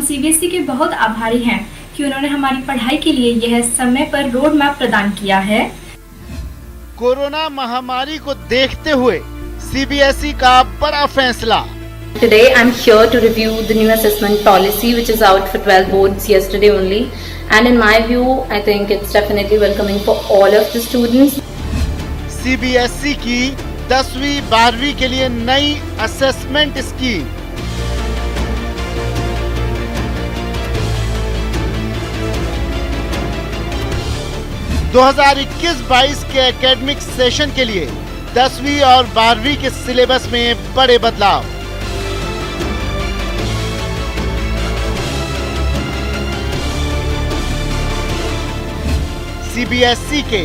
CBSE के बहुत आभारी हैं कि उन्होंने हमारी पढ़ाई के लिए यह समय पर रोड मैप प्रदान किया है। कोरोना महामारी को देखते हुए सीबीएसई का बड़ा फैसला। Today I'm here to review the new assessment policy which is out for 12 boards yesterday only, and in my view I think it's definitely welcoming for all of the students. CBSE की 10वीं 12वीं के लिए नई assessment scheme. दो 2021-22 के academic session के लिए 10वीं और 12वीं के सिलेबस में बड़े बदलाव। सीबीएसई के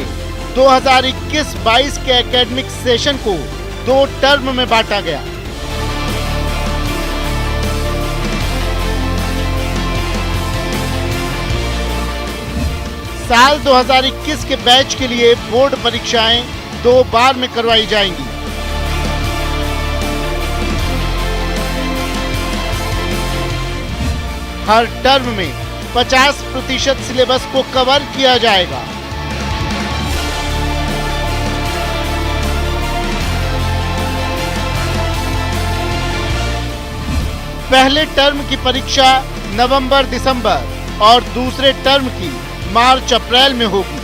2021-22 के एकेडमिक सेशन को 2 टर्म में बांटा गया। साल 2021 के बैच के लिए बोर्ड परीक्षाएं 2 बार में करवाई जाएंगी। हर टर्म में 50% सिलेबस को कवर किया जाएगा। पहले टर्म की परीक्षा नवंबर-दिसंबर और दूसरे टर्म की मार्च-अप्रैल में होगी।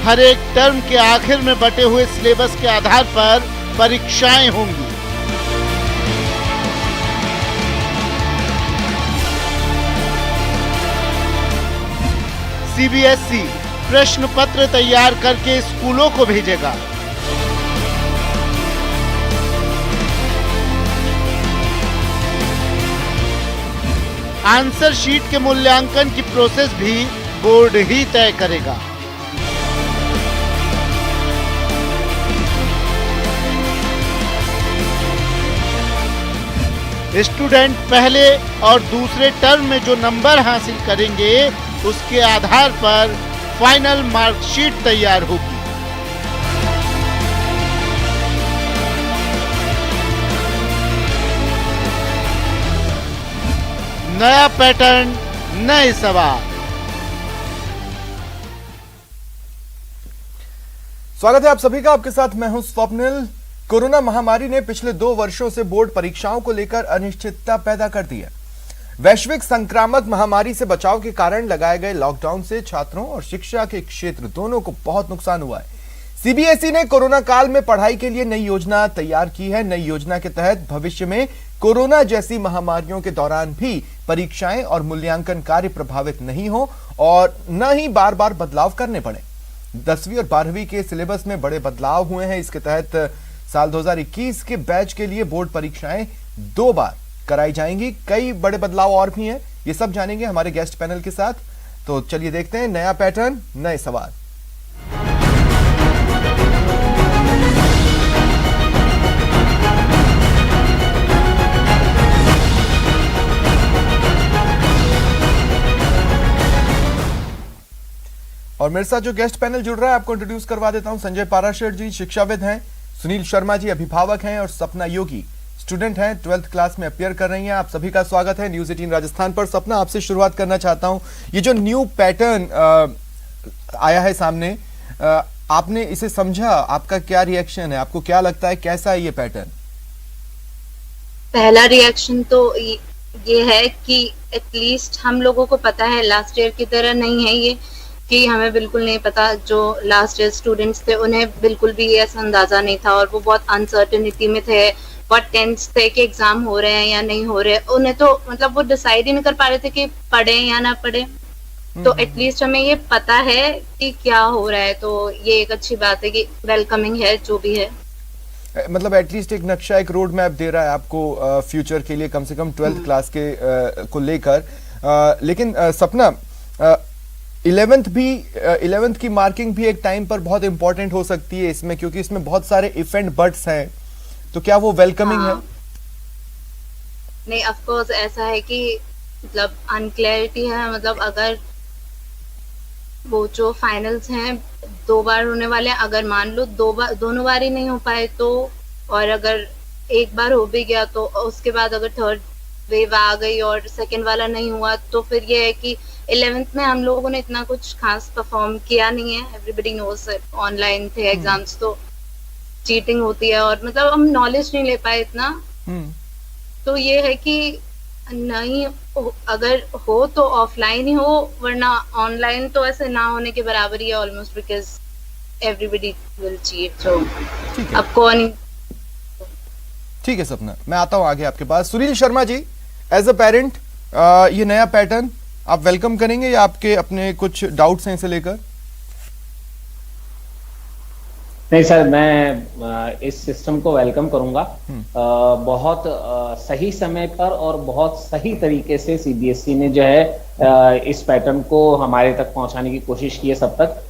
हर एक टर्म के आखिर में बटे हुए सिलेबस के आधार पर परीक्षाएं होंगी। सीबीएसई प्रश्न पत्र तैयार करके स्कूलों को भेजेगा। आंसर शीट के मूल्यांकन की प्रोसेस भी बोर्ड ही तय करेगा। स्टूडेंट पहले और दूसरे टर्म में जो नंबर हासिल करेंगे उसके आधार पर फाइनल मार्कशीट तैयार होगी। नया पैटर्न, नए सवाल। स्वागत है आप सभी का। आपके साथ मैं हूं स्वप्निल। कोरोना महामारी ने पिछले 2 वर्षों से बोर्ड परीक्षाओं को लेकर अनिश्चितता पैदा कर दी है। वैश्विक संक्रामक महामारी से बचाव के कारण लगाए गए लॉकडाउन से छात्रों और शिक्षा के क्षेत्र दोनों को बहुत नुकसान हुआ है। सीबीएसई ने कोरोना काल में पढ़ाई के लिए नई योजना तैयार की है। नई योजना के तहत भविष्य में कोरोना जैसी महामारियों के दौरान भी परीक्षाएं और मूल्यांकन कार्य प्रभावित नहीं हो और न ही बार बार बदलाव करने पड़े। 10वीं और 12वीं के सिलेबस में बड़े बदलाव हुए हैं। इसके तहत साल 2021 के बैच के लिए बोर्ड परीक्षाएं 2 बार कराई जाएंगी। कई बड़े बदलाव और भी हैं, ये सब जानेंगे हमारे गेस्ट पैनल के साथ। तो चलिए देखते हैं नया पैटर्न, नए सवाल। और मेरे साथ जो गेस्ट पैनल जुड़ रहा है आपको इंट्रोड्यूस करवा देता हूं। संजय पाराशर जी शिक्षाविद हैं, सुनील शर्मा जी अभिभावक हैं और सपना योगी स्टूडेंट हैं, 12th क्लास में अपियर कर रही हैं। आप सभी का स्वागत है न्यूज़ 18 राजस्थान पर। सपना, आपसे शुरुआत करना चाहता हूं। ये जो न्यू पैटर्न आया है सामने, आपने इसे समझा, आपका क्या रिएक्शन है? आपको क्या लगता है कैसा है ये पैटर्न? पहला रिएक्शन तो ये है कि एटलीस्ट हम लोगों को पता है, लास्ट ईयर की तरह नहीं है ये कि हमें बिल्कुल नहीं पता। जो लास्ट ईयर स्टूडेंट्स थे उन्हें बिल्कुल भी ऐसा अंदाजा नहीं था और वो बहुत अनसर्टेनिटी में थे, बहुत टेंस थे कि एग्जाम हो रहे हैं या नहीं हो रहे। उन्हें तो मतलब वो डिसाइड ही नहीं कर पा रहे थे कि पढ़े या ना पढ़े। तो एटलीस्ट हमें ये पता है कि क्या हो रहा है, तो ये एक अच्छी बात है कि वेलकमिंग है जो भी है। मतलब एटलीस्ट एक नक्शा, एक रोड मैप दे रहा है आपको फ्यूचर के लिए, कम से कम 12th क्लास के को लेकर। लेकिन सपना, 11th की मार्किंग भी एक टाइम पर बहुत इंपॉर्टेंट हो सकती है इसमें, क्योंकि इसमें बहुत सारे इफ एंड बट्स हैं। तो क्या वो वेलकमिंग है? नहीं, ऑफ कोर्स ऐसा है कि मतलब अनक्लैरिटी है। मतलब अगर वो जो फाइनल्स हैं 2 बार होने वाले हैं। अगर मान लो दोनों बार ही नहीं हो पाए तो, और अगर एक बार हो भी गया तो उसके बाद अगर थर्ड वेव आ गई और सेकंड वाला नहीं हुआ तो फिर ये है कि 11th में हम लोगों ने इतना कुछ खास परफॉर्म किया नहीं है। एवरीबडी नोस ऑनलाइन थे एग्जाम्स, तो चीटिंग होती है और मतलब हम नॉलेज नहीं ले पाए इतना। तो ये है कि नहीं, अगर हो तो ऑफलाइन ही हो, वरना ऑनलाइन तो ऐसे ना होने के बराबर ही है almost, because everybody will cheat. तो अब कौन। ठीक है सपना, मैं आता हूं आगे आपके पास। Sunil Sharma ji, as a parent ये नया पैटर्न आप वेलकम करेंगे या आपके अपने कुछ डाउट्स हैं इसे लेकर? नहीं सर, मैं इस सिस्टम को वेलकम करूंगा। बहुत सही समय पर और बहुत सही तरीके से सीबीएसई ने जो है इस पैटर्न को हमारे तक पहुंचाने की कोशिश की है, सब तक,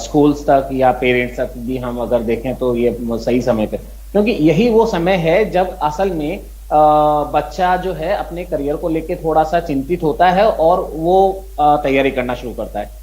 स्कूल्स तक या पेरेंट्स तक भी हम अगर देखें तो ये सही समय पे, क्योंकि यही वो समय है जब असल में बच्चा जो है अपने करियर को लेके थोड़ा सा चिंतित होता है और वो तैयारी करना शुरू करता है।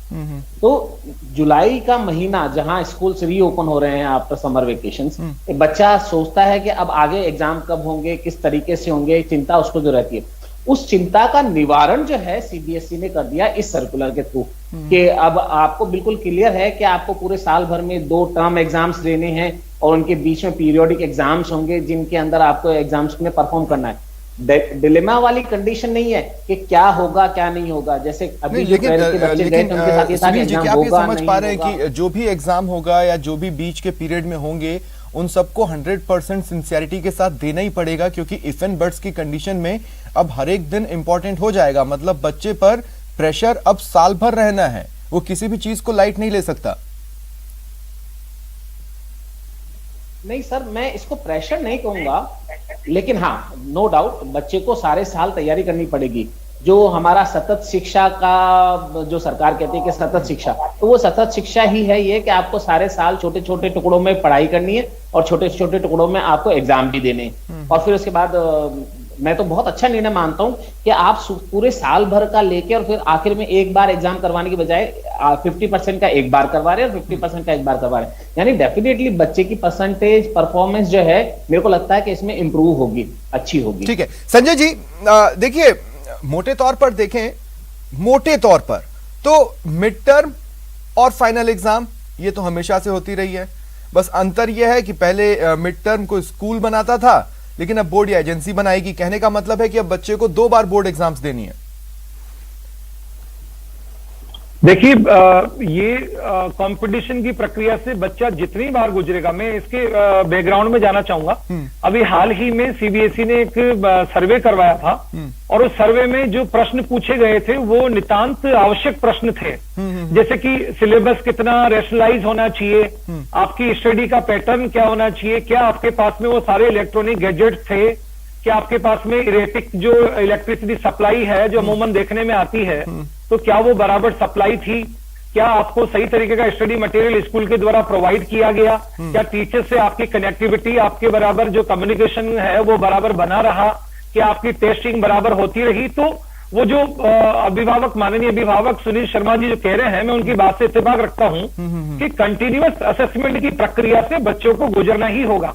तो जुलाई का महीना जहां स्कूल्स रीओपन हो रहे हैं आफ्टर समर वेकेशंस, बच्चा सोचता है कि अब आगे एग्जाम कब होंगे, किस तरीके से होंगे, चिंता उसको जो रहती है, उस चिंता का निवारण जो है सीबीएसई ने कर दिया इस सर्कुलर के थ्रू, कि अब आपको बिल्कुल क्लियर है कि आपको पूरे साल भर में 2 टर्म एग्जाम्स देने हैं और उनके बीच में पीरियोडिक एग्जाम्स होंगे जिनके अंदर आपको एग्जाम्स में परफॉर्म करना है। डिलेमा वाली कंडीशन नहीं है कि क्या होगा क्या नहीं होगा, जैसे अभी लेकिन सुनील जी, क्या आप ये समझ पा रहे हैं कि जो भी एग्जाम होगा या जो भी बीच के पीरियड में होंगे उन सबको 100% सिंसियरिटी के साथ देना ही पड़ेगा, क्योंकि इफ एंड बट्स की कंडीशन में अब हर एक दिन इंपॉर्टेंट हो जाएगा। मतलब बच्चे पर प्रेशर अब साल भर रहना है, वो किसी भी चीज को लाइट नहीं ले सकता। नहीं सर, मैं इसको प्रेशर नहीं कहूंगा, लेकिन हाँ, नो डाउट बच्चे को सारे साल तैयारी करनी पड़ेगी। जो हमारा सतत शिक्षा का जो सरकार कहती है कि सतत शिक्षा, तो वो सतत शिक्षा ही है ये कि आपको सारे साल छोटे छोटे टुकड़ों में पढ़ाई करनी है और छोटे छोटे टुकड़ों में आपको एग्जाम भी देने हैं। और फिर उसके बाद मैं तो बहुत अच्छा निर्णय मानता हूं कि आप पूरे साल भर का लेके और फिर आखिर में एक बार एग्जाम करवाने की बजाय 50% का एक बार करवा रहे हैं और 50% का एक बार करवा रहे हैं। यानी डेफिनेटली बच्चे की परसेंटेज परफॉर्मेंस जो है, मेरे को लगता है कि इसमें इंप्रूव होगी, अच्छी होगी। ठीक है संजय जी, देखिए मोटे तौर पर देखें, मोटे तौर पर तो मिड टर्म और फाइनल एग्जाम ये तो हमेशा से होती रही है। बस अंतर यह है कि पहले मिड टर्म को स्कूल बनाता था, लेकिन अब बोर्ड या एजेंसी बनाएगी। कहने का मतलब है कि अब बच्चे को 2 बार बोर्ड एग्जाम्स देनी है। देखिए, ये कंपटीशन की प्रक्रिया से बच्चा जितनी बार गुजरेगा, मैं इसके बैकग्राउंड में जाना चाहूंगा। अभी हाल ही में सीबीएसई ने एक सर्वे करवाया था और उस सर्वे में जो प्रश्न पूछे गए थे वो नितांत आवश्यक प्रश्न थे, जैसे कि सिलेबस कितना रेशनलाइज होना चाहिए, आपकी स्टडी का पैटर्न क्या होना चाहिए, क्या आपके पास में वो सारे इलेक्ट्रॉनिक गैजेट्स थे, क्या आपके पास में इरेटिक जो इलेक्ट्रिसिटी सप्लाई है जो अमूमन देखने में आती है तो क्या वो बराबर सप्लाई थी, क्या आपको सही तरीके का स्टडी मटेरियल स्कूल के द्वारा प्रोवाइड किया गया, क्या टीचर से आपकी कनेक्टिविटी, आपके बराबर जो कम्युनिकेशन है वो बराबर बना रहा, क्या आपकी टेस्टिंग बराबर होती रही। तो वो जो अभिभावक, माननीय अभिभावक सुनील शर्मा जी जो कह रहे हैं, मैं उनकी बात से इत्तेफाक रखता हूं कि कंटिन्यूअस असेसमेंट की प्रक्रिया से बच्चों को गुजरना ही होगा।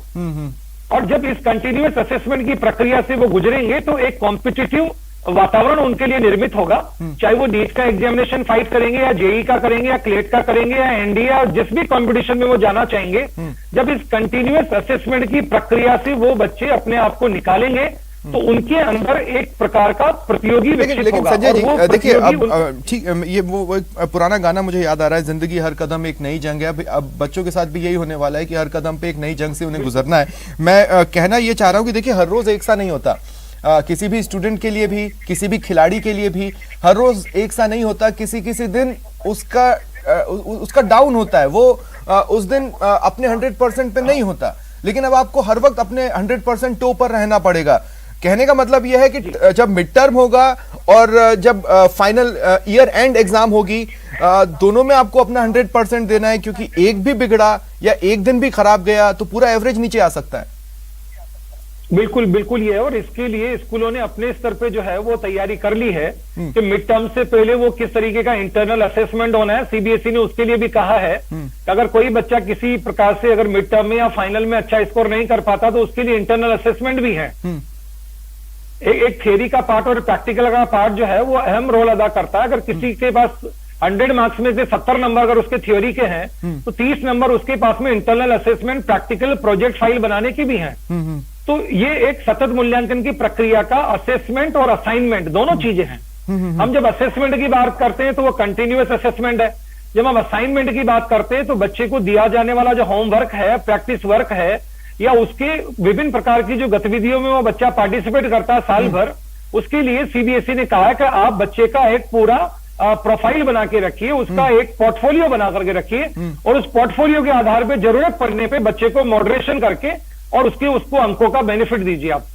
और जब इस कंटिन्यूअस असेसमेंट की प्रक्रिया से वो गुजरेंगे तो एक कॉम्पिटिटिव वातावरण उनके लिए निर्मित होगा, चाहे वो नीट का एग्जामिनेशन फाइट करेंगे या जेई का करेंगे या क्लेट का करेंगे या एनडीए या जिस भी कंपटीशन में वो जाना चाहेंगे। जब इस कंटिन्यूअस असेसमेंट की प्रक्रिया से वो बच्चे अपने आप को निकालेंगे तो उनके अंदर एक प्रकार का प्रतियोगी विकसित होगा। संजय जी देखिए, अब ठीक, ये वो एक पुराना गाना मुझे याद आ रहा है, जिंदगी हर कदम एक नई जंग है। अब बच्चों के साथ भी यही होने वाला है कि हर कदम पे एक नई जंग से उन्हें गुजरना है। मैं कहना ये चाह रहा हूँ कि देखिए हर रोज एक सा नहीं होता, किसी भी स्टूडेंट के लिए भी, किसी भी खिलाड़ी के लिए भी हर रोज एक सा नहीं होता। किसी किसी दिन उसका डाउन होता है, वो उस दिन अपने 100% पे नहीं होता, लेकिन अब आपको हर वक्त अपने 100% टो पर रहना पड़ेगा। कहने का मतलब यह है कि जब मिड टर्म होगा और जब फाइनल ईयर एंड एग्जाम होगी, दोनों में आपको अपना 100% देना है, क्योंकि एक भी बिगड़ा या एक दिन भी खराब गया तो पूरा एवरेज नीचे आ सकता है। बिल्कुल बिल्कुल ये है, और इसके लिए स्कूलों ने अपने स्तर पे जो है वो तैयारी कर ली है कि मिड टर्म से पहले वो किस तरीके का इंटरनल असेसमेंट होना है। सीबीएसई ने उसके लिए भी कहा है कि अगर कोई बच्चा किसी प्रकार से अगर मिड टर्म में या फाइनल में अच्छा स्कोर नहीं कर पाता तो उसके लिए इंटरनल असेसमेंट भी है। एक थ्योरी का पार्ट और प्रैक्टिकल का पार्ट जो है वो अहम रोल अदा करता है। अगर किसी के पास 100 मार्क्स में से 70 नंबर अगर उसके थ्योरी के हैं तो 30 नंबर उसके पास में internal assessment, practical, project file बनाने की भी है। तो ये एक सतत मूल्यांकन की प्रक्रिया का असेसमेंट और असाइनमेंट दोनों चीजें हैं। हम जब असेसमेंट की बात करते हैं तो वो कंटिन्यूअस असेसमेंट है। जब हम असाइनमेंट की बात करते हैं तो बच्चे को दिया जाने वाला जो होमवर्क है, प्रैक्टिस वर्क है, या उसके विभिन्न प्रकार की जो गतिविधियों में वो बच्चा पार्टिसिपेट करता है साल भर, उसके लिए सीबीएसई ने कहा है कि आप बच्चे का एक पूरा प्रोफाइल बना के रखिए, उसका एक पोर्टफोलियो बना करके रखिए, और उस पोर्टफोलियो के आधार पे जरूरत पड़ने पे बच्चे को मॉडरेशन करके और उसको अंकों का बेनिफिट दीजिए आप।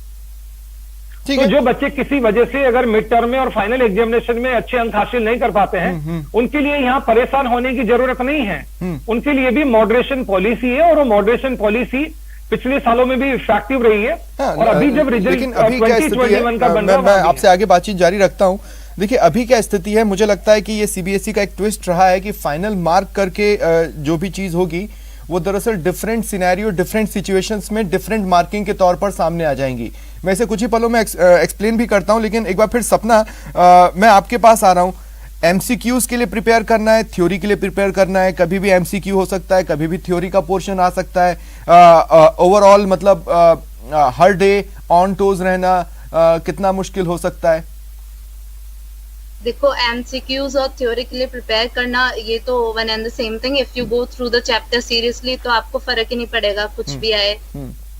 तो जो बच्चे किसी वजह से अगर मिड टर्म में और फाइनल एग्जामिनेशन में अच्छे अंक हासिल नहीं कर पाते हैं, उनके लिए यहाँ परेशान होने की जरूरत नहीं है। उनके लिए भी मॉडरेशन पॉलिसी है, और वो मॉडरेशन पॉलिसी पिछले सालों में भी इफेक्टिव रही है। और अभी जब रिजल्ट 2021 का बन रहा है, मैं आपसे आगे बातचीत जारी रखता हूं। देखिए अभी क्या स्थिति है, मुझे लगता है कि ये सीबीएसई का एक ट्विस्ट रहा है कि फाइनल मार्क करके जो भी चीज होगी वो दरअसल डिफरेंट सिनेरियो, डिफरेंट सिचुएशंस में डिफरेंट मार्किंग के तौर पर सामने आ जाएंगी। मैं इसे कुछ ही पलों में एक्सप्लेन भी करता हूं, लेकिन एक बार फिर सपना, मैं आपके पास आ रहा हूं। एमसीक्यूज के लिए प्रिपेयर करना है, थ्योरी के लिए प्रिपेयर करना है, कभी भी एमसीक्यू हो सकता है, कभी भी थ्योरी का पोर्शन आ सकता है। ओवरऑल मतलब हर डे ऑन टोज रहना कितना मुश्किल हो सकता है? देखो, एमसीक्यूज और थ्योरी के लिए प्रिपेयर करना ये तो one and the same thing. If you go through the chapter seriously तो आपको फर्क ही नहीं पड़ेगा, कुछ भी आए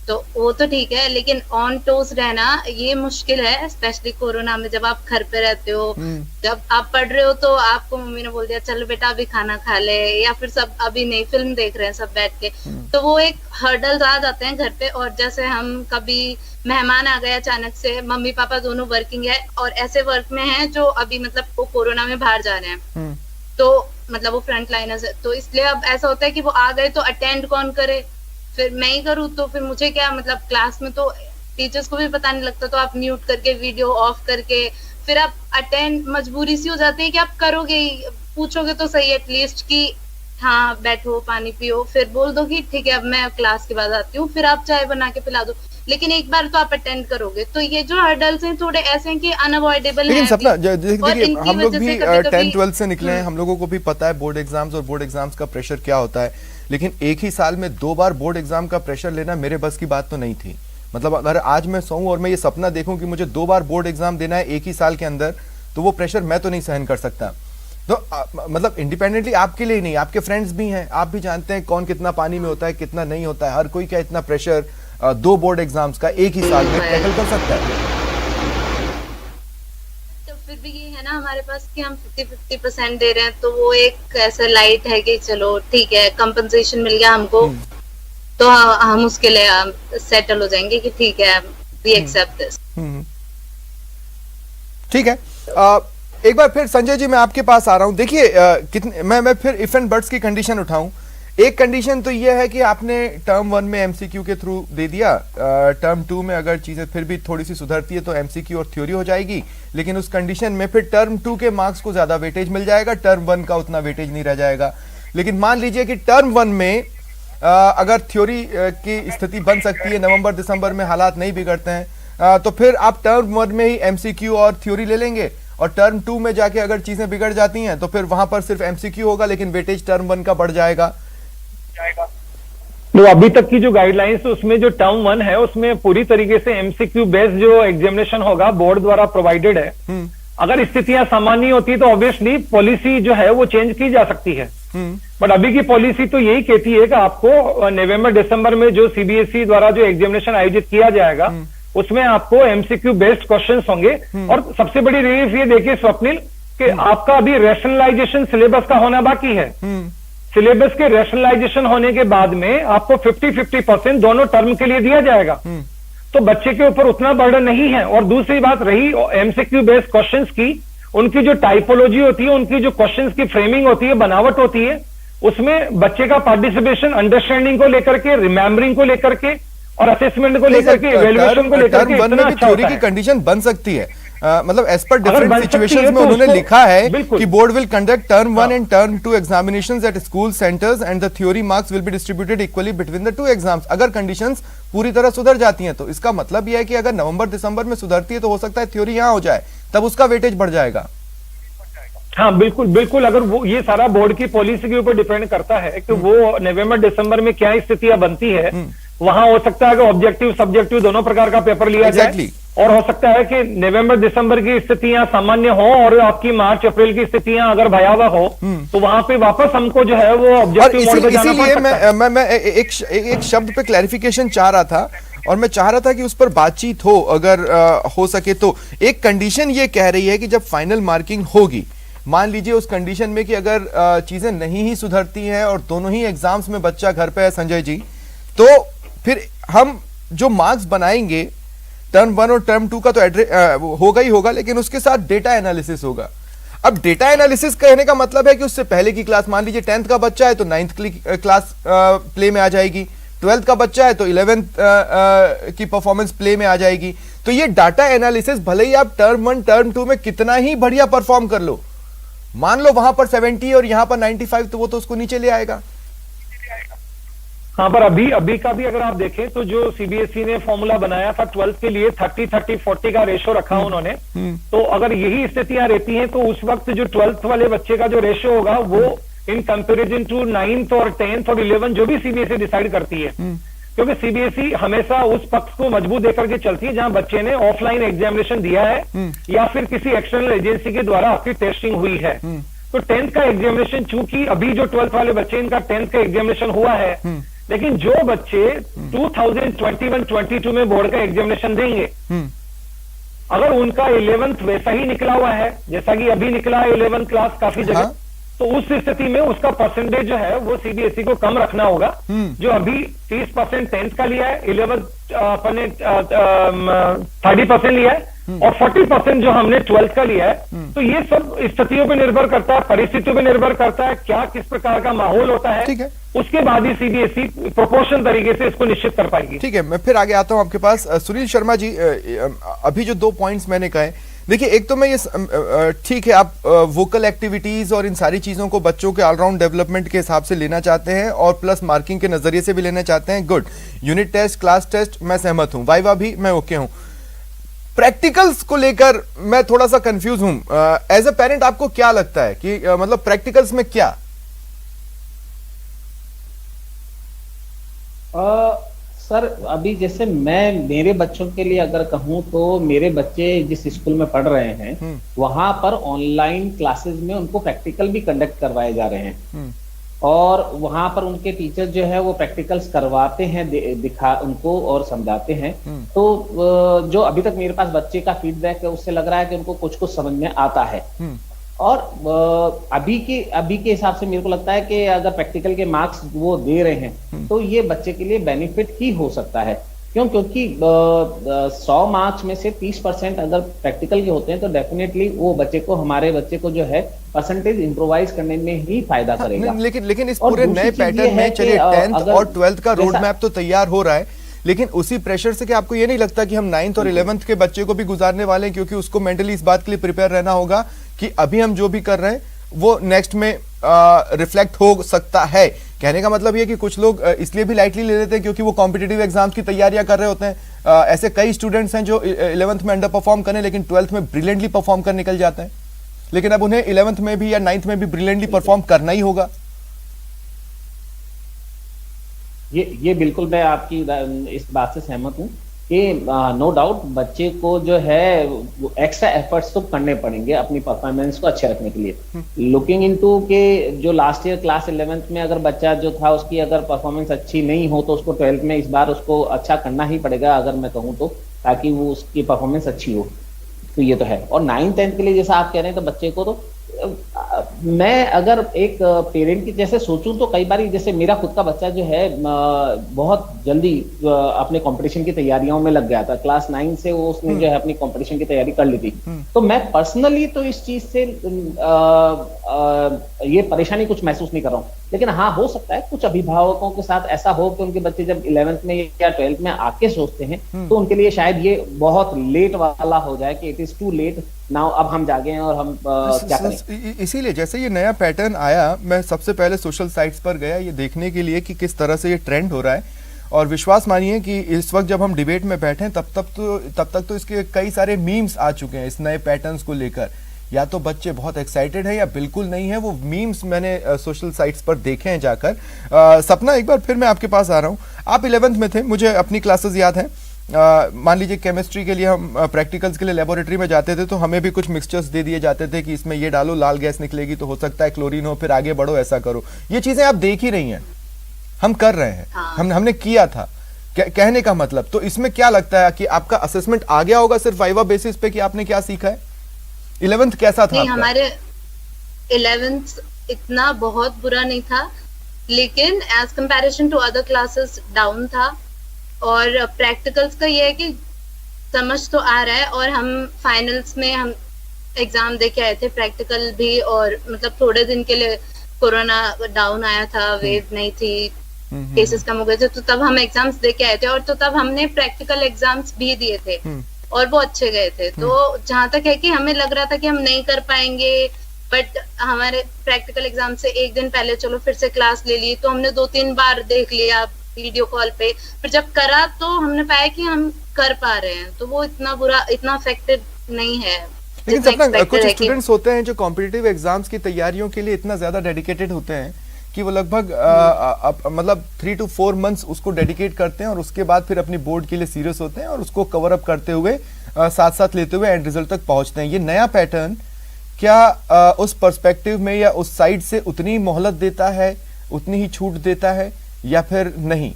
तो वो तो ठीक है, लेकिन ऑन टोज रहना ये मुश्किल है, स्पेशली कोरोना में जब आप घर पे रहते हो। जब आप पढ़ रहे हो तो आपको मम्मी ने बोल दिया चलो बेटा अभी खाना खा ले, या फिर सब अभी नई फिल्म देख रहे हैं सब बैठ के, तो वो एक हर्डल्स आ जाते हैं घर पे। और जैसे हम कभी मेहमान आ गए अचानक से, मम्मी पापा दोनों वर्किंग है और ऐसे वर्क में हैं जो अभी मतलब वो कोरोना में बाहर जा रहे हैं, तो मतलब वो फ्रंट लाइनर्स है, तो इसलिए अब ऐसा होता है कि वो आ गए तो अटेंड कौन करे, फिर मैं ही करूँ तो फिर मुझे क्या, मतलब क्लास में तो टीचर्स को भी पता नहीं लगता, तो आप म्यूट करके वीडियो ऑफ करके फिर आप अटेंड, मजबूरी सी हो जाती है कि आप करोगे ही, पूछोगे तो सही एटलीस्ट कि हाँ बैठो पानी पियो, फिर बोल दो कि ठीक है अब मैं क्लास के बाद आती हूँ, फिर आप चाय बना के पिला दो, लेकिन एक बार तो आप अटेंड करोगे। तो ये जो हर्डल्स हैं थोड़े ऐसे हैं कि अनअवॉइडेबल है। लेकिन सपना देखिए हम लोग भी 10-12 से निकले हैं, हम लोगों को भी पता है बोर्ड एग्जाम्स और बोर्ड एग्जाम्स का प्रेशर क्या होता है, लेकिन एक ही साल में 2 बार बोर्ड एग्जाम का प्रेशर लेना मेरे बस की बात तो नहीं थी। मतलब अगर आज मैं सोऊं और मैं ये सपना देखूं कि मुझे 2 बार बोर्ड एग्जाम देना है एक ही साल के अंदर, तो वो प्रेशर मैं तो नहीं सहन कर सकता। तो मतलब इंडिपेंडेंटली आपके लिए ही नहीं, आपके फ्रेंड्स भी हैं, आप भी जानते हैं कौन कितना पानी में होता है, कितना नहीं होता है। हर कोई क्या इतना प्रेशर 2 बोर्ड एग्जाम्स का एक ही साल में टैकल कर सकता है? तो फिर भी ये है ना हमारे पास कि हम 50-50% दे रहे हैं, तो वो एक ऐसा लाइट है कि चलो ठीक है कंपनसेशन मिल गया हमको, तो हम उसके लिए सेटल हो जाएंगे कि ठीक है वी एक्सेप्ट दिस। ठीक है, एक बार फिर संजय जी मैं आपके पास आ रहा हूं। देखिए कितने मैं फिर इफ एंड बट्स की कंडीशन उठाऊं। एक कंडीशन तो यह है कि आपने टर्म 1 में एमसीक्यू के थ्रू दे दिया, टर्म 2 में अगर चीजें फिर भी थोड़ी सी सुधरती है तो एमसीक्यू और थ्योरी हो जाएगी, लेकिन उस कंडीशन में फिर टर्म 2 के मार्क्स को ज्यादा वेटेज मिल जाएगा, टर्म 1 का उतना वेटेज नहीं रह जाएगा। लेकिन मान लीजिए कि टर्म 1 में अगर थ्योरी की स्थिति बन सकती है, नवंबर-दिसंबर में हालात नहीं बिगड़ते हैं, तो फिर आप टर्म 1 में ही एमसीक्यू और थ्योरी ले लेंगे, और टर्म 2 में जाके अगर चीजें बिगड़ जाती हैं तो फिर वहां पर सिर्फ एमसीक्यू होगा, लेकिन वेटेज टर्म 1 का बढ़ जाएगा। तो अभी तक की जो गाइडलाइंस है उसमें जो टर्म 1 है उसमें पूरी तरीके से एमसीक्यू बेस्ड जो एग्जामिनेशन होगा बोर्ड द्वारा प्रोवाइडेड है। अगर स्थितियां सामान्य होती तो ऑब्वियसली पॉलिसी जो है वो चेंज की जा सकती है, बट अभी की पॉलिसी तो यही कहती है कि आपको नवंबर-दिसंबर में जो सीबीएसई द्वारा जो एग्जामिनेशन आयोजित किया जाएगा उसमें आपको एमसीक्यू बेस्ड क्वेश्चंस होंगे। और सबसे बड़ी रिलीफ ये देखिए स्वप्निल कि आपका अभी रैशनलाइजेशन सिलेबस का होना बाकी है। सिलेबस के रैशनलाइजेशन होने के बाद में आपको 50-50% दोनों टर्म के लिए दिया जाएगा, तो बच्चे के ऊपर उतना बर्डन नहीं है। और दूसरी बात रही एमसीक्यू बेस्ड क्वेश्चंस की, उनकी जो टाइपोलॉजी होती है, उनकी जो क्वेश्चंस की फ्रेमिंग होती है, बनावट होती है, उसमें बच्चे का पार्टिसिपेशन अंडरस्टैंडिंग को लेकर के, रिमेम्बरिंग को लेकर के और असेसमेंट को लेकर के, इवैल्यूएशन को लेकर के टर्म 1 में इतना भी अच्छा थ्योरी होता की है। कंडीशन बन सकती है, मतलब एज पर अगर डिफरेंट बन सकती सिचुएशंस है में तो उन्होंने उसको- लिखा है बिल्कुल। कि board will conduct term 1 and term 2 examinations at school centres and the theory marks will be distributed equally between the 2 exams. अगर कंडीशंस पूरी तरह सुधर जाती हैं तो इसका मतलब यह है कि अगर नवंबर दिसंबर में सुधरती है तो हो सकता है थ्योरी यहां हो जाए, तब उसका वेटेज बढ़ जाएगा। हाँ बिल्कुल बिल्कुल, अगर वो ये सारा बोर्ड की पॉलिसी के ऊपर डिपेंड करता है कि वो नवंबर दिसंबर में क्या स्थितियां बनती है। वहां हो सकता है कि ऑब्जेक्टिव सब्जेक्टिव दोनों प्रकार का पेपर लिया Exactly. जाए, और हो सकता है कि नवंबर दिसंबर की स्थितियां सामान्य हो और आपकी मार्च अप्रैल की स्थितियां अगर भयावह हो तो वहां पे वापस हमको जो है वो और ऑब्जेक्टिव मोड पे जाना पड़ इसीलिए सकता है। मैं एक शब्द पे क्लैरिफिकेशन चाह रहा था, और मैं चाह रहा था कि उस पर बातचीत हो अगर हो सके तो। एक कंडीशन ये कह रही है कि जब फाइनल मार्किंग होगी, मान लीजिए उस कंडीशन में कि अगर चीजें नहीं ही सुधरती हैं और दोनों ही एग्जाम्स में बच्चा घर पे है संजय जी, तो फिर हम जो मार्क्स बनाएंगे टर्म 1 और टर्म 2 का तो होगा ही होगा, लेकिन उसके साथ डेटा एनालिसिस होगा। अब डेटा एनालिसिस कहने का मतलब है कि उससे पहले की क्लास, मान लीजिए 10th का बच्चा है तो 9th क्लास प्ले में आ जाएगी, 12th का बच्चा है तो 11th की परफॉर्मेंस प्ले में आ जाएगी। तो ये डाटा एनालिसिस भले ही आप टर्म 1 टर्म 2 में कितना ही बढ़िया परफॉर्म कर लो, मान लो वहां पर 70 और यहां पर 95, तो वो तो उसको नीचे ले आएगा। हाँ, पर अभी का भी अगर आप देखें तो जो सीबीएसई ने फॉर्मूला बनाया था 12th के लिए 30-30-40 का रेशो रखा उन्होंने, तो अगर यही स्थितियां रहती हैं तो उस वक्त जो 12th वाले बच्चे का जो रेशो होगा वो इन कंपैरिजन टू 9th और 10th और 11 जो भी सीबीएसई डिसाइड करती है, क्योंकि सीबीएसई हमेशा उस पक्ष को मजबूत देकर के चलती है जहां बच्चे ने ऑफलाइन एग्जामिनेशन दिया है या फिर किसी एक्सटर्नल एजेंसी के द्वारा आपकी टेस्टिंग हुई है। तो 10th का एग्जामिनेशन, चूंकि अभी जो 12th वाले बच्चे इनका 10th का एग्जामिनेशन हुआ है, लेकिन जो बच्चे 2021-22 में बोर्ड का एग्जामिनेशन देंगे, अगर उनका 11th वैसा ही निकला हुआ है जैसा कि अभी निकला है 11th क्लास काफी जगह, तो उस स्थिति में उसका परसेंटेज जो है वो सीबीएसई को कम रखना होगा। जो अभी 30% 10th का लिया है, 11th अपने 30% लिया है और 40% जो हमने 12th का लिया है। तो ये सब स्थितियों पे निर्भर करता है, परिस्थितियों पे निर्भर करता है, क्या किस प्रकार का माहौल होता है, ठीक है। उसके बाद ही सीबीएसई प्रोपोर्शनल तरीके से इसको निश्चित कर पाएगी। ठीक है, मैं फिर आगे आता हूं आपके पास। सुनील शर्मा जी, अभी जो 2 पॉइंट्स मैंने कहे, देखिए एक तो मैं ये ठीक है आप वोकल एक्टिविटीज और इन सारी चीजों को बच्चों के ऑलराउंड डेवलपमेंट के हिसाब से लेना चाहते हैं और प्लस मार्किंग के नजरिए से भी लेना चाहते हैं, good. Unit test, class test, मैं सहमत हूं, वाइवा भी मैं ओके हूं। प्रैक्टिकल्स को लेकर मैं थोड़ा सा कंफ्यूज हूं। एज अ पेरेंट आपको क्या लगता है कि मतलब प्रैक्टिकल्स में क्या? सर अभी जैसे मैं मेरे बच्चों के लिए अगर कहूँ तो मेरे बच्चे जिस स्कूल में पढ़ रहे हैं वहां पर ऑनलाइन क्लासेस में उनको प्रैक्टिकल भी कंडक्ट करवाए जा रहे हैं और वहां पर उनके टीचर जो है वो प्रैक्टिकल्स करवाते हैं, दिखा उनको और समझाते हैं। तो जो अभी तक मेरे पास बच्चे का फीडबैक है उससे लग रहा है कि उनको कुछ कुछ समझ में आता है। और अभी के हिसाब से मेरे को लगता है कि अगर प्रैक्टिकल के मार्क्स वो दे रहे हैं तो ये बच्चे के लिए बेनिफिट ही हो सकता है। क्यों? क्योंकि 100 मार्क्स में से 30% अगर प्रैक्टिकल के होते हैं तो डेफिनेटली वो हमारे बच्चे को जो है परसेंटेज इंप्रोवाइज करने में ही फायदा करेगा। लेकिन इस पूरे नए पैटर्न में चलिए 10th और 12th का रोड मैप तो तैयार हो रहा है, लेकिन उसी प्रेशर से कि आपको ये नहीं लगता कि हम 9th और 11th के बच्चे को भी गुजारने वाले हैं, क्योंकि उसको मेंटली इस बात के लिए प्रिपेयर रहना होगा कि अभी हम जो भी कर रहे हैं वो नेक्स्ट में रिफ्लेक्ट हो सकता है। कहने का मतलब ये कि कुछ लोग इसलिए भी लाइटली ले लेते हैं क्योंकि वो कॉम्पिटिटिव एग्जाम्स की तैयारियां कर रहे होते हैं। ऐसे कई स्टूडेंट्स हैं जो 11th में अंडर परफॉर्म करें लेकिन 12th में ब्रिलियंटली परफॉर्म कर निकल जाते हैं, लेकिन अब उन्हें 11th में भी या 9th में भी ब्रिलियंटली परफॉर्म करना ही होगा। ये बिल्कुल मैं आपकी इस बात से सहमत हूँ कि नो डाउट बच्चे को जो है एक्स्ट्रा एफर्ट्स तो करने पड़ेंगे अपनी परफॉर्मेंस को अच्छे रखने के लिए। लुकिंग इनटू के जो लास्ट ईयर क्लास 11th में अगर बच्चा जो था उसकी अगर परफॉर्मेंस अच्छी नहीं हो तो उसको 12th में इस बार उसको अच्छा करना ही पड़ेगा अगर मैं कहूँ तो, ताकि वो उसकी परफॉर्मेंस अच्छी हो। तो ये तो है। और 9th 10th के लिए जैसा आप कह रहे हैं तो बच्चे को तो मैं अगर एक पेरेंट की जैसे सोचूं तो कई बार जैसे मेरा खुद का बच्चा जो है बहुत जल्दी अपने कंपटीशन की तैयारियों में लग गया था। क्लास 9 से वो उसने जो है अपनी कंपटीशन की तैयारी कर ली थी। तो मैं पर्सनली तो इस चीज से ये परेशानी कुछ महसूस नहीं कर रहा हूँ। लेकिन हाँ, हो सकता है कुछ अभिभावकों के साथ ऐसा हो कि उनके बच्चे जब 11th में या 12th में आके सोचते हैं तो उनके लिए शायद ये बहुत लेट वाला हो जाए कि it is too late now, अब हम जागे हैं और हम क्या करें। इसीलिए जैसे ये नया पैटर्न आया, मैं सबसे पहले सोशल साइट्स पर गया ये देखने के लिए कि किस तरह से ये ट्रेंड हो रहा है, और विश्वास मानिए कि इस वक्त जब हम डिबेट में बैठे हैं तब तक तो इसके कई सारे मीम्स आ चुके हैं इस नए पैटर्न्स को लेकर। या तो बच्चे बहुत एक्साइटेड हैं या बिल्कुल नहीं है। वो मीम्स मैंने सोशल साइट्स पर देखे हैं जाकर। सपना, एक बार फिर मैं आपके पास आ रहा हूँ। आप 11th में थे, मुझे अपनी क्लासेस याद हैं। मान लीजिए केमिस्ट्री के लिए हम प्रैक्टिकल्स के लिए लेबोरेटरी में जाते थे तो हमें भी कुछ मिक्सचर्स दे दिए जाते थे कि इसमें ये डालो, लाल गैस निकलेगी तो हो सकता है क्लोरीन हो, फिर आगे बढ़ो, ऐसा करो। ये चीजें आप देख ही रही हैं, हम कर रहे हैं। हमने किया था, कहने का मतलब। तो इसमें क्या लगता है कि आपका असेसमेंट आ गया होगा सिर्फ वाइवा बेसिस पे कि आपने क्या सीखा है? 11th कैसा था? नहीं, हमारे 11th इतना बहुत बुरा नहीं था, लेकिन as comparison to other classes down था। और प्रैक्टिकल्स का ये है कि समझ तो आ रहा है, और हम फाइनल्स में हम एग्जाम दे के आए थे, प्रैक्टिकल भी। और मतलब थोड़े दिन के लिए कोरोना डाउन आया था, वेव नहीं थी, केसेस कम हो गए थे, तो तब हम एग्जाम्स दे के आए थे। और तो तब हमने प्रैक्टिकल एग्जाम्स भी दिए थे और वो अच्छे गए थे। तो जहां तक है कि हमें लग रहा था कि हम नहीं कर पाएंगे, बट हमारे प्रैक्टिकल एग्जाम से एक दिन पहले चलो फिर से क्लास ले ली, तो हमने 2-3 बार देख लिया वीडियो कॉल पे। फिर जब करा तो हमने पाया कि हम कर पा रहे हैं, तो वो इतना बुरा, इतना अफेक्टेड नहीं है। लेकिन सपना, कुछ स्टूडेंट्स होते हैं जो कॉम्पिटिटिव एग्जाम्स की तैयारियों के लिए इतना ज्यादा डेडिकेटेड होते हैं कि वो लगभग मतलब 3 to 4 months उसको डेडिकेट करते हैं और उसके बाद फिर अपनी बोर्ड के लिए सीरियस होते हैं और उसको कवर अप करते हुए साथ साथ लेते हुए एंड रिजल्ट तक पहुंचते हैं। ये नया पैटर्न क्या उस पर्सपेक्टिव में या उस साइड से उतनी मोहलत देता है, उतनी ही छूट देता है, या फिर नहीं?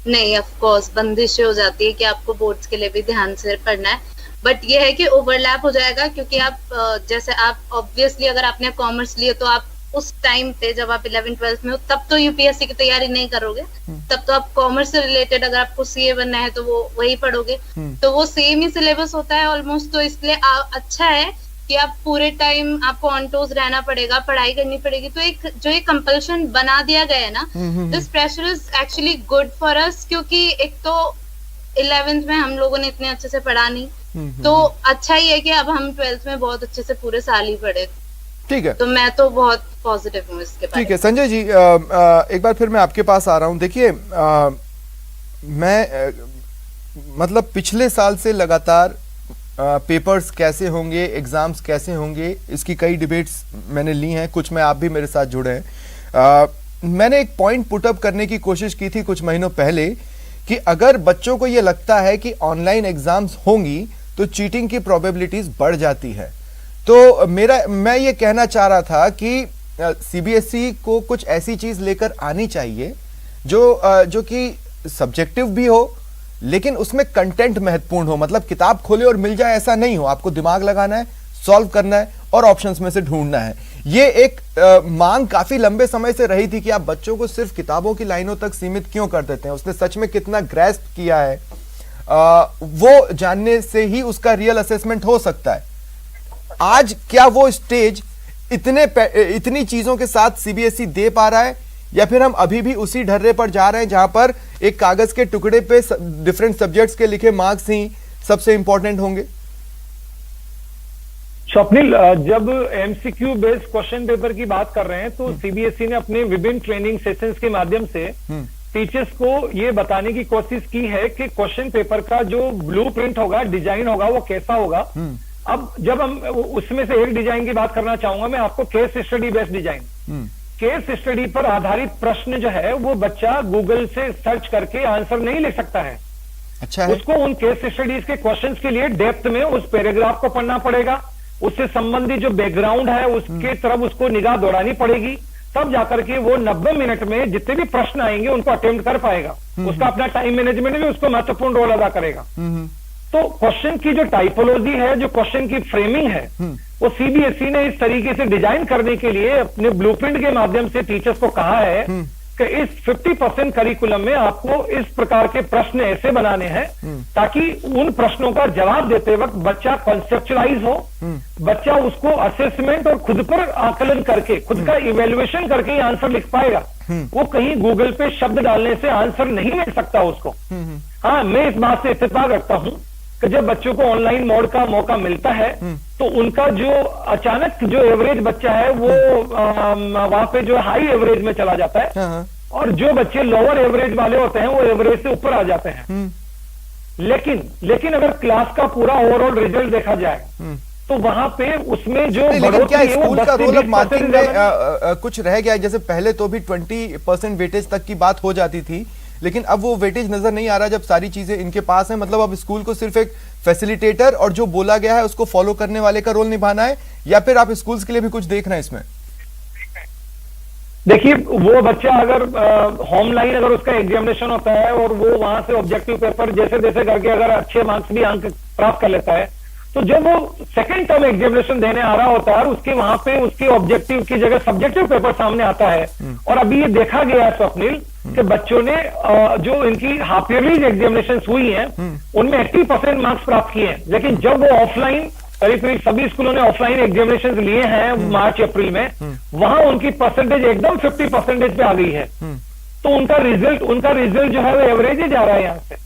नहीं, ऑफ कोर्स बंदिश हो जाती है कि आपको बोर्ड्स के लिए भी ध्यान से पढ़ना है, बट ये है कि ओवरलैप हो जाएगा। क्योंकि आप जैसे आप ऑब्वियसली अगर आपने कॉमर्स लिए तो आप उस टाइम पे जब आप 11th-12th में हो तब तो यूपीएससी की तैयारी नहीं करोगे, तब तो आप कॉमर्स से रिलेटेड अगर आपको सीए बनना है तो वो वही पढ़ोगे। तो वो सेम ही सिलेबस होता है ऑलमोस्ट। तो इसलिए अच्छा है कि आप पूरे टाइम आपको ऑन टोज रहना पड़ेगा, पढ़ाई करनी पड़ेगी। तो एक जो ये कंपल्शन बना दिया गया है ना, this pressure is actually good for us, क्योंकि एक तो 11th में हम लोगों ने इतने अच्छे से पढ़ा नहीं, तो अच्छा ही है कि अब हम 12th में बहुत अच्छे से पूरे साल ही पढ़े। ठीक है, तो मैं तो बहुत पॉजिटिव हूँ इसके बारे में। ठीक है संजय जी, एक बार फिर मैं आपके पास आ रहा हूँ। देखिए, मैं मतलब पिछले साल से लगातार पेपर्स कैसे होंगे, एग्जाम्स कैसे होंगे, इसकी कई डिबेट्स मैंने ली हैं, कुछ में आप भी मेरे साथ जुड़े हैं। मैंने एक पॉइंट पुट अप करने की कोशिश की थी कुछ महीनों पहले कि अगर बच्चों को ये लगता है कि ऑनलाइन एग्जाम्स होंगी तो चीटिंग की प्रोबेबिलिटीज बढ़ जाती है। तो मैं ये कहना चाह रहा था कि सीबीएसई को कुछ ऐसी चीज लेकर आनी चाहिए जो कि सब्जेक्टिव भी हो लेकिन उसमें कंटेंट महत्वपूर्ण हो। मतलब किताब खोले और मिल जाए ऐसा नहीं हो, आपको दिमाग लगाना है, सॉल्व करना है और ऑप्शंस में से ढूंढना है। ये एक मांग काफी लंबे समय से रही थी कि आप बच्चों को सिर्फ किताबों की लाइनों तक सीमित क्यों कर देते हैं। उसने सच में कितना ग्रैस्प किया है वो जानने से ही उसका रियल असेसमेंट हो सकता है। आज क्या वो स्टेज इतनी चीजों के साथ सीबीएसई दे पा रहा है, या फिर हम अभी भी उसी ढर्रे पर जा रहे हैं जहां पर एक कागज के टुकड़े पे डिफरेंट सब्जेक्ट्स के लिखे मार्क्स ही सबसे इंपॉर्टेंट होंगे? स्वप्निल, जब एमसीक्यू बेस्ड क्वेश्चन पेपर की बात कर रहे हैं तो सीबीएसई ने अपने विभिन्न ट्रेनिंग सेशंस के माध्यम से टीचर्स को ये बताने की कोशिश की है कि क्वेश्चन पेपर का जो ब्लूप्रिंट होगा, डिजाइन होगा, वो कैसा होगा। अब जब हम उसमें से एक डिजाइन की बात करना चाहूंगा मैं आपको, case study based design. Case study पर आधारित प्रश्न जो है वो बच्चा गूगल से सर्च करके आंसर नहीं ले सकता है। अच्छा है। उसको उन केस स्टडीज के क्वेश्चंस के लिए डेप्थ में उस पैराग्राफ को पढ़ना पड़ेगा, उससे संबंधित जो बैकग्राउंड है उसके तरफ उसको निगाह दौड़ानी पड़ेगी, तब जाकर के वो 90 मिनट में जितने भी प्रश्न आएंगे उनको अटेम्प्ट कर पाएगा। उसका अपना टाइम मैनेजमेंट भी उसको महत्वपूर्ण रोल अदा करेगा। तो क्वेश्चन की जो टाइपोलॉजी है, जो क्वेश्चन की फ्रेमिंग है, वो सीबीएसई ने इस तरीके से डिजाइन करने के लिए अपने ब्लूप्रिंट के माध्यम से टीचर्स को कहा है कि इस 50% करिकुलम में आपको इस प्रकार के प्रश्न ऐसे बनाने हैं ताकि उन प्रश्नों का जवाब देते वक्त बच्चा कॉन्सेप्चुअलाइज हो, बच्चा उसको असेसमेंट और खुद पर आकलन करके, खुद का इवेल्युएशन करके ही आंसर लिख पाएगा। वो कहीं गूगल पे शब्द डालने से आंसर नहीं मिल सकता उसको। हाँ, मैं इस बात से इत्तेफाक रखता हूं कि जब बच्चों को ऑनलाइन मोड का मौका मिलता है तो उनका जो अचानक जो एवरेज बच्चा है वो वहां पे जो हाई एवरेज में चला जाता है, और जो बच्चे लोअर एवरेज वाले होते हैं वो एवरेज से ऊपर आ जाते हैं। लेकिन अगर क्लास का पूरा ओवरऑल रिजल्ट देखा जाए तो वहां पे उसमें जो लेकिन क्या स्कूल का रोल अब मार्किंग में कुछ रह गया है? जैसे पहले तो भी 20% वेटेज तक की बात हो जाती थी, लेकिन अब वो वेटेज नजर नहीं आ रहा जब सारी चीजें इनके पास है। मतलब अब स्कूल को सिर्फ एक फैसिलिटेटर और जो बोला गया है उसको फॉलो करने वाले का रोल निभाना है, या फिर आप स्कूल्स के लिए भी कुछ देख रहे हैं इसमें? देखिए, वो बच्चा अगर होम लाइन अगर उसका एग्जामिनेशन होता है और वो वहां से ऑब्जेक्टिव पेपर जैसे जैसे करके अगर अच्छे मार्क्स भी अंक प्राप्त कर लेता है, तो जब वो सेकंड टर्म एग्जामिनेशन देने आ रहा होता है उसके वहां पे उसके ऑब्जेक्टिव की जगह सब्जेक्टिव पेपर सामने आता है। और अभी ये देखा गया है स्वप्निल कि बच्चों ने जो इनकी हाफ ईयरली एग्जामिनेशन हुई है उनमें 80% मार्क्स प्राप्त किए हैं, लेकिन जब वो ऑफलाइन करीब सभी स्कूलों ने ऑफलाइन एग्जामिनेशन लिए हैं मार्च अप्रैल में, वहां उनकी परसेंटेज एकदम 50% पे आ गई है। तो उनका रिजल्ट जो है वो एवरेज ही जा रहा है यहाँ से।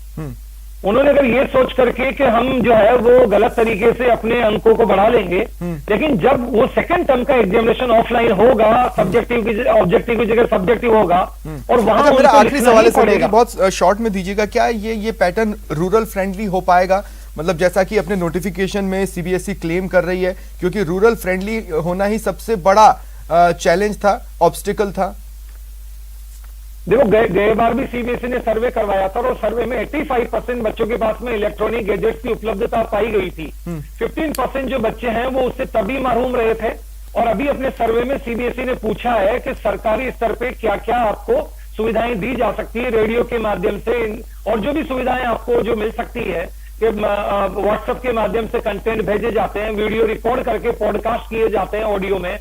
उन्होंने अगर ये सोच करके कि हम जो है वो गलत तरीके से अपने अंकों को बढ़ा लेंगे, लेकिन जब वो सेकंड टर्म का एग्जामिनेशन ऑफलाइन होगा, सब्जेक्टिव की ऑब्जेक्टिव की जगह सब्जेक्टिव होगा, और वहां मेरा आखिरी सवाल है, बहुत शॉर्ट में दीजिएगा, क्या ये पैटर्न रूरल फ्रेंडली हो पाएगा? मतलब जैसा कि अपने नोटिफिकेशन में सीबीएसई क्लेम कर रही है, क्योंकि रूरल फ्रेंडली होना ही सबसे बड़ा चैलेंज था, ऑब्स्टिकल था। देखो, गए बार भी सीबीएसई ने सर्वे करवाया था और सर्वे में 85% बच्चों के पास में इलेक्ट्रॉनिक गैजेट्स की उपलब्धता पाई गई थी। 15% जो बच्चे हैं वो उससे तभी महरूम रहे थे। और अभी अपने सर्वे में सीबीएसई ने पूछा है कि सरकारी स्तर पे क्या क्या आपको सुविधाएं दी जा सकती है रेडियो के माध्यम से, और जो भी सुविधाएं आपको जो मिल सकती है कि व्हाट्सएप के माध्यम से कंटेंट भेजे जाते हैं, वीडियो रिकॉर्ड करके पॉडकास्ट किए जाते हैं ऑडियो में।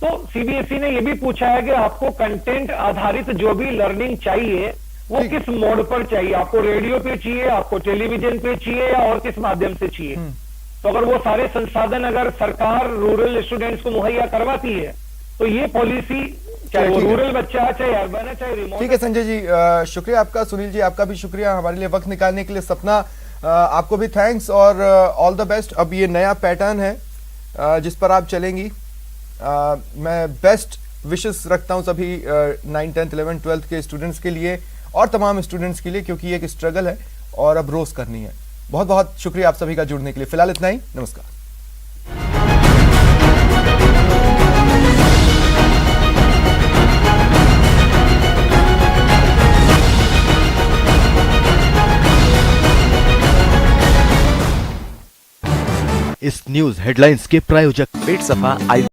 तो सीबीएसई ने यह भी पूछा है कि आपको कंटेंट आधारित जो भी लर्निंग चाहिए वो किस मोड पर चाहिए, आपको रेडियो पे चाहिए, आपको टेलीविजन पे चाहिए, या और किस माध्यम से चाहिए। तो अगर वो सारे संसाधन अगर सरकार रूरल स्टूडेंट्स को मुहैया करवाती है तो ये पॉलिसी, चाहे वो रूरल बच्चा है, चाहे अर्बन है, चाहे रिमोट। ठीक है संजय जी, शुक्रिया आपका। सुनील जी, आपका भी शुक्रिया हमारे लिए वक्त निकालने के लिए। सपना, आपको भी थैंक्स और ऑल द बेस्ट। अब ये नया पैटर्न है जिस पर आप चलेंगी। मैं बेस्ट विशेस रखता हूं सभी 9, 10, 11, 12 के स्टूडेंट्स के लिए और तमाम स्टूडेंट्स के लिए, क्योंकि ये एक स्ट्रगल है और अब रोज करनी है। बहुत बहुत शुक्रिया आप सभी का जुड़ने के लिए। फिलहाल इतना ही, नमस्कार। इस न्यूज हेडलाइंस के प्रायोजक पेट सफा